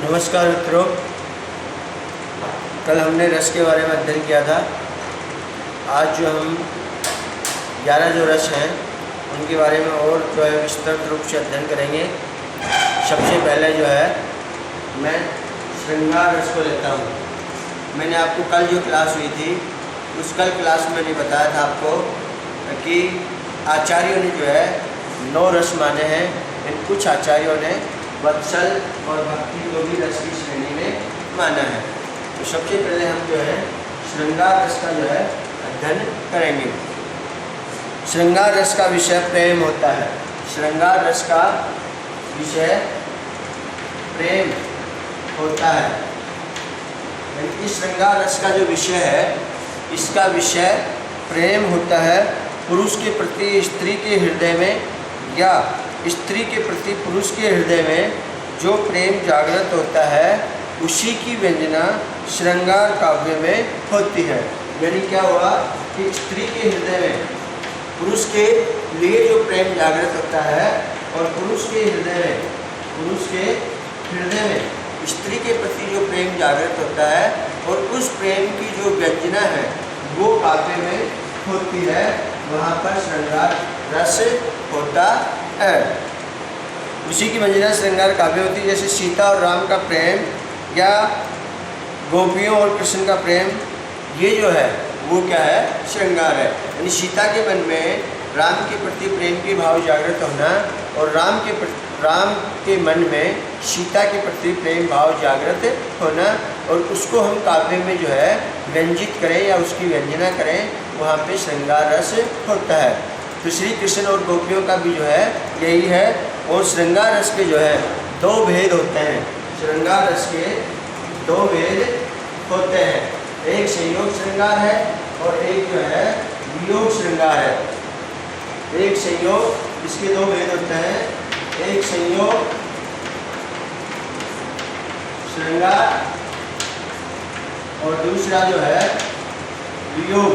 नमस्कार मित्रों, कल हमने रस के बारे में अध्ययन किया था। आज जो हम 11 जो रस हैं उनके बारे में और जो है विस्तृत रूप से अध्ययन करेंगे। सबसे पहले जो है मैं श्रृंगार रस को लेता हूँ। मैंने आपको कल जो क्लास हुई थी उस कल क्लास में मैंने बताया था आपको कि आचार्यों ने जो है 9 रस माने हैं। इन कुछ आचार्यों ने वत्सल और भक्ति को भी रस की श्रेणी में माना है। तो सबसे पहले हम जो है श्रृंगार रस का जो है अध्ययन करेंगे। श्रृंगार रस का विषय प्रेम होता है। श्रृंगार रस का विषय प्रेम होता है। इस श्रृंगार रस का जो विषय है इसका विषय प्रेम होता है। पुरुष के प्रति स्त्री के हृदय में या स्त्री के प्रति पुरुष के हृदय में जो प्रेम जागृत होता है उसी की व्यंजना श्रृंगार काव्य में होती है। यानी क्या हुआ कि स्त्री के हृदय में पुरुष के लिए जो प्रेम जागृत होता है और पुरुष के हृदय में स्त्री के प्रति जो प्रेम जागृत होता है और उस प्रेम की जो व्यंजना है वो काव्य में होती है। वहाँ पर श्रृंगार रस होता है। उसी की व्यंजना श्रृंगार काव्य होती है। जैसे सीता और राम का प्रेम या गोपियों और कृष्ण का प्रेम, ये जो है वो क्या है, श्रृंगार है। यानी सीता के मन में राम के प्रति प्रेम के भाव जागृत होना और राम के मन में सीता के प्रति प्रेम भाव जागृत होना और उसको हम काव्य में जो है व्यंजित करें या उसकी व्यंजना करें, वहाँ पे श्रृंगार रस होता है। तो श्री कृष्ण और गोपियों का भी जो है यही है। और श्रृंगार रस के जो है 2 भेद होते हैं। श्रृंगार रस के 2 भेद होते हैं। एक संयोग श्रृंगार है और एक जो है वियोग श्रृंगार है। एक संयोग, इसके 2 भेद होते हैं। एक संयोग श्रृंगार और दूसरा जो है वियोग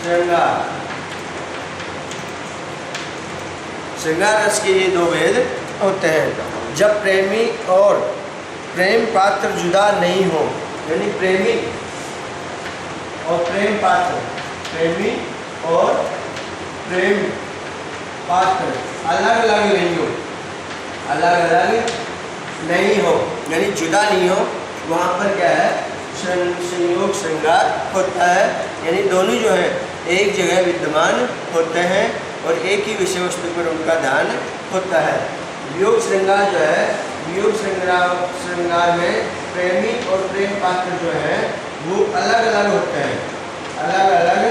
श्रृंगार। श्रृंगार रस के ये 2 भेद होते हैं। जब प्रेमी और प्रेम पात्र जुदा नहीं हो, यानी प्रेमी और प्रेम पात्र, प्रेमी और प्रेम पात्र अलग अलग नहीं हो, अलग अलग नहीं हो, यानी जुदा नहीं हो, वहाँ पर क्या है, संयोग श्रृंगार होता है। यानी दोनों जो है एक जगह विद्यमान होते हैं और एक ही विषय वस्तु पर उनका ध्यान होता है। वियोग श्रृंगार जो है, वियोग श्रृंगार में प्रेमी और प्रेम पात्र जो है वो अलग अलग होते हैं, अलग अलग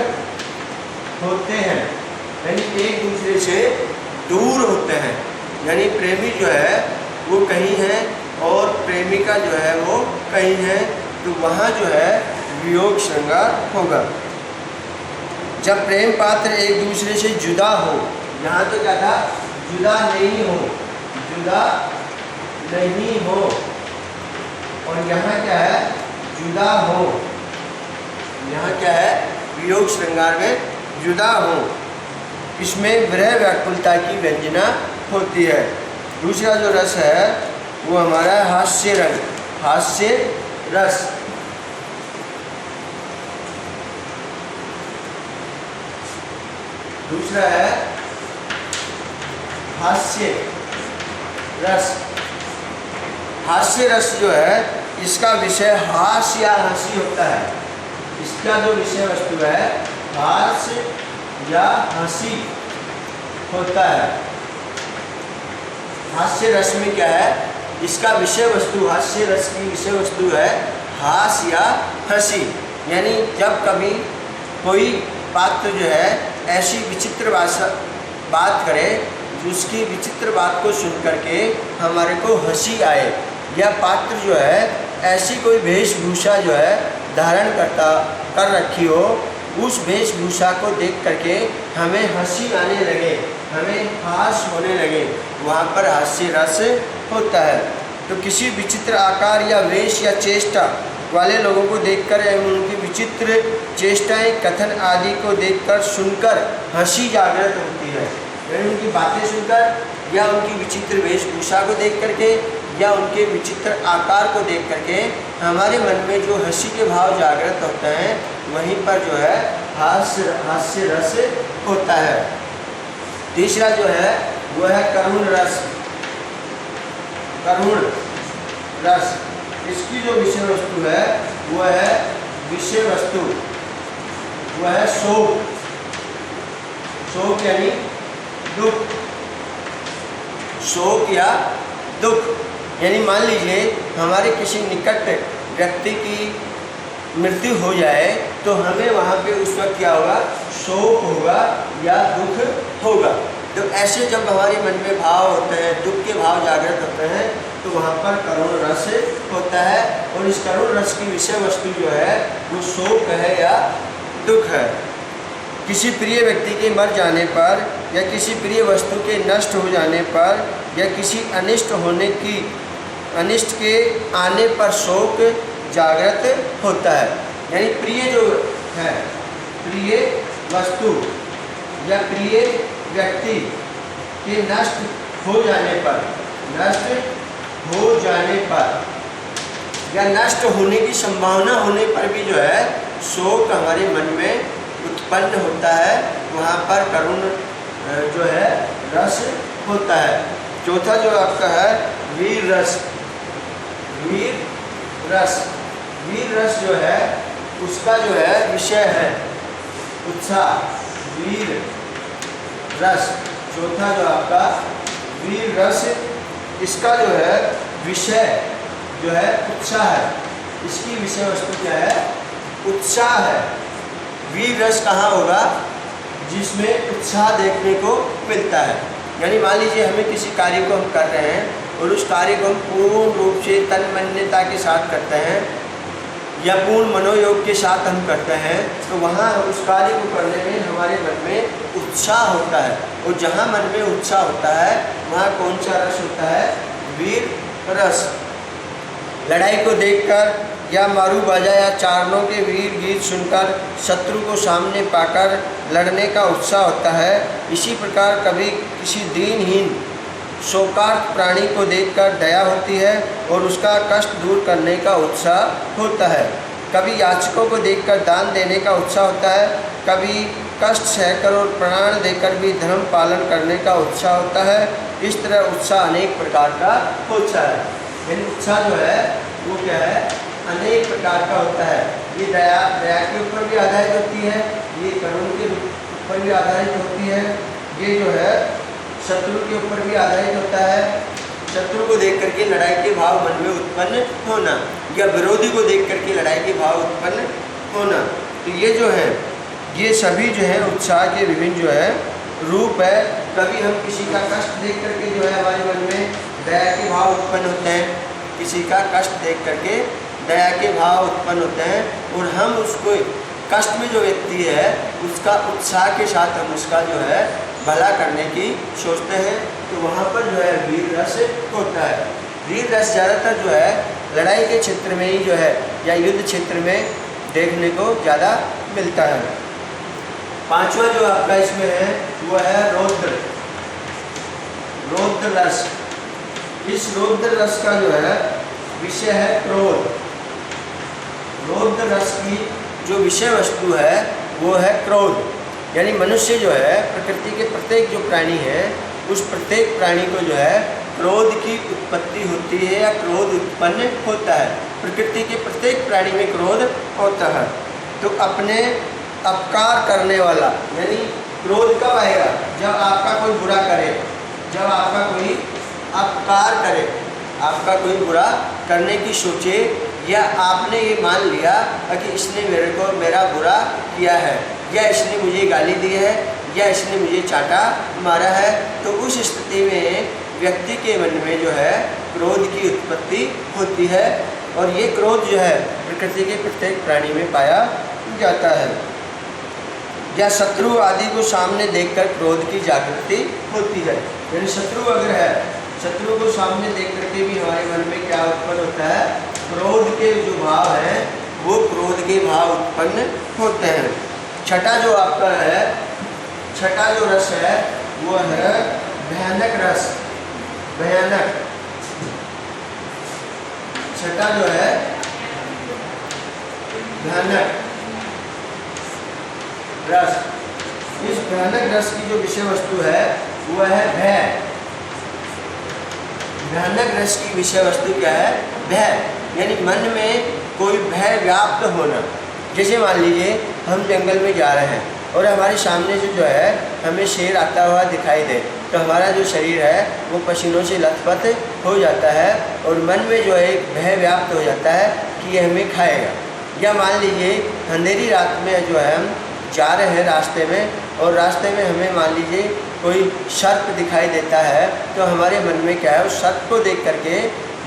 होते हैं, यानी एक दूसरे से दूर होते हैं। यानी प्रेमी जो है वो कहीं है और प्रेमिका जो है वो कहीं है, तो वहाँ जो है वियोग श्रृंगार होगा। जब प्रेम पात्र एक दूसरे से जुदा हो, यहाँ तो क्या था, जुदा नहीं हो, जुदा नहीं हो, और यहाँ क्या है, जुदा हो। यहाँ क्या है, वियोग श्रृंगार में जुदा हो। इसमें विरह व्याकुलता की व्यंजना होती है। दूसरा जो रस है वो हमारा हास्य रंग, हास्य रस। दूसरा है हास्य रस। हास्य रस जो है इसका विषय हास्य या हंसी होता है। इसका जो विषय वस्तु है हास्य या हंसी होता है। हास्य रस में क्या है, इसका विषय वस्तु, हास्य रस की विषय वस्तु है हास्य या हंसी। यानी जब कभी कोई पात्र जो है ऐसी विचित्र बात करे, उसकी विचित्र बात को सुन करके हमारे को हंसी आए, या पात्र जो है ऐसी कोई वेशभूषा जो है धारण कर रखी हो, उस वेशभूषा को देख करके हमें हंसी आने लगे, हमें हास होने लगे, वहाँ पर हास्य रस होता है। तो किसी विचित्र आकार या वेश या चेष्टा वाले लोगों को देखकर एवं उनकी विचित्र चेष्टाएं, कथन आदि को देखकर सुनकर हंसी जागृत होती है। यानी उनकी बातें सुनकर या उनकी विचित्र वेशभूषा को देख करके या उनके विचित्र आकार को देख करके हमारे मन में जो हंसी के भाव जागृत होते हैं, वहीं पर जो है हास्य रस होता है। तीसरा जो है वो है करुण रस। करुण रस, इसकी जो विषय वस्तु है वो है विषय वस्तु, वो है शोक। शोक यानी दुख, शोक या दुख। यानी मान लीजिए हमारे किसी निकट व्यक्ति की मृत्यु हो जाए तो हमें वहाँ पे उस वक्त क्या होगा, शोक होगा या दुख होगा। तो ऐसे जब हमारे मन में भाव होते हैं, दुख के भाव जागृत होते हैं, तो वहाँ पर करुण रस होता है। और इस करुण रस की विषय वस्तु जो है वो शोक है या दुख है। किसी प्रिय व्यक्ति के मर जाने पर या किसी प्रिय वस्तु के नष्ट हो जाने पर या किसी अनिष्ट के आने पर शोक जागृत होता है। यानी प्रिय जो है, प्रिय वस्तु या प्रिय व्यक्ति के नष्ट हो जाने पर या नष्ट होने की संभावना होने पर भी जो है शोक हमारे मन में उत्पन्न होता है। वहाँ पर करुण जो है रस होता है। चौथा जो आपका है वीर रस। वीर रस जो है उसका जो है विषय है उत्साह। वीर रस, चौथा जो आपका वीर रस, इसका जो है विषय जो है उत्साह है। इसकी विषय वस्तु क्या है, उत्साह है। वीर रस कहाँ होगा, जिसमें उत्साह देखने को मिलता है। यानी मान लीजिए हमें किसी कार्य को हम कर रहे हैं और उस कार्य को हम पूर्ण रूप से तन्मयता के साथ करते हैं या पूर्ण मनोयोग के साथ हम करते हैं, तो वहाँ उस कार्य को करने में हमारे मन में उत्साह होता है। और जहाँ मन में उत्साह होता है वहाँ कौन सा रस होता है, वीर रस। लड़ाई को देखकर या मारू बाजा या चारणों के वीर गीत सुनकर शत्रु को सामने पाकर लड़ने का उत्साह होता है। इसी प्रकार कभी किसी दीनहीन शोकार्त प्राणी को देखकर दया होती है और उसका कष्ट दूर करने का उत्साह होता है। कभी याचकों को देखकर दान देने का उत्साह होता है। कभी कष्ट सहकर और प्राण देकर भी धर्म पालन करने का उत्साह होता है। इस तरह उत्साह अनेक प्रकार का होता है। यानी उत्साह जो है वो क्या है, अनेक प्रकार का होता है। ये दया के ऊपर भी आधारित होती है, ये करुण के ऊपर भी आधारित होती है, ये जो है शत्रु के ऊपर भी आधारित होता है। शत्रु को देख करके लड़ाई के भाव मन में उत्पन्न होना या विरोधी को देख करके लड़ाई के भाव उत्पन्न होना। तो ये जो है ये सभी जो है उत्साह के विभिन्न जो है रूप है। कभी हम किसी का कष्ट देख करके जो है हमारे मन में दया के भाव उत्पन्न होते हैं, किसी का कष्ट देख करके दया के भाव उत्पन्न होते हैं और हम उसको कष्ट में जो व्यक्ति है उसका उत्साह के साथ हम उसका जो है भला करने की सोचते हैं। तो वहाँ पर जो है वीर रस होता है। वीर रस ज़्यादातर जो है लड़ाई के क्षेत्र में ही जो है या युद्ध क्षेत्र में देखने को ज़्यादा मिलता है। पांचवा जो आपका इसमें है वो है रौद्र रस। इस रौद्र रस का जो है विषय है क्रोध। रौद्र रस की जो विषय वस्तु है वो है क्रोध। यानी मनुष्य जो है प्रकृति के प्रत्येक जो प्राणी है उस प्रत्येक प्राणी को जो है क्रोध की उत्पत्ति होती है या क्रोध उत्पन्न होता है। प्रकृति के प्रत्येक प्राणी में क्रोध होता है। तो अपने अपकार करने वाला, यानी क्रोध कब आएगा, जब आपका कोई बुरा करे, जब आपका कोई अपकार करे, आपका कोई बुरा करने की सोचे या आपने ये मान लिया कि इसने मेरा बुरा किया है या इसने मुझे गाली दी है या इसने मुझे चाटा मारा है, तो उस स्थिति में व्यक्ति के मन में जो है क्रोध की उत्पत्ति होती है। और ये क्रोध जो है प्रकृति के प्रत्येक प्राणी में पाया जाता है। या शत्रु आदि को सामने देखकर क्रोध की जागृति होती है। यानी शत्रु अगर है, शत्रु को सामने देख करके भी हमारे मन में क्या उत्पन्न होता है, क्रोध के जो भाव हैं वो क्रोध के भाव उत्पन्न होते हैं। छठा जो आपका है, छठा जो रस है वो है भयानक रस। भयानक छठा जो है भयानक रस। इस भयानक रस की जो विषय वस्तु है वो है भय। भयानक रस की विषय वस्तु क्या है? भय, यानी मन में कोई भय व्याप्त होना। जैसे मान लीजिए हम जंगल में जा रहे हैं और हमारे सामने से जो है हमें शेर आता हुआ दिखाई दे, तो हमारा जो शरीर है वो पसीनों से लथपथ हो जाता है और मन में जो है एक भय व्याप्त हो जाता है कि ये हमें खाएगा। या मान लीजिए अंधेरी रात में जो है हम जा रहे हैं रास्ते में और रास्ते में हमें मान लीजिए कोई सर्प दिखाई देता है, तो हमारे मन में क्या है, उस सर्प को देख करके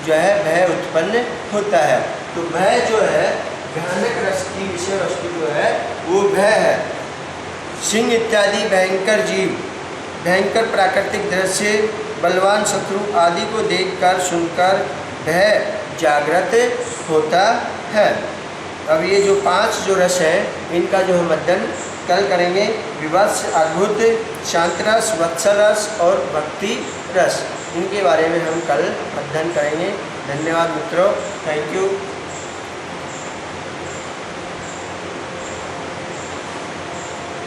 जो है भय उत्पन्न होता है। तो भय जो है भयानक रस की विषय वस्तु जो है वो भय है। सिंह इत्यादि भयंकर जीव, भयंकर प्राकृतिक दृश्य, बलवान शत्रु आदि को देखकर सुनकर भय जागृत होता है। अब ये जो 5 जो रस हैं इनका जो हम अध्ययन कल करेंगे। विवश, अद्भुत, शांत रस, वत्सल रस और भक्ति रस, इनके बारे में हम कल अध्ययन करेंगे। धन्यवाद मित्रों, थैंक यू।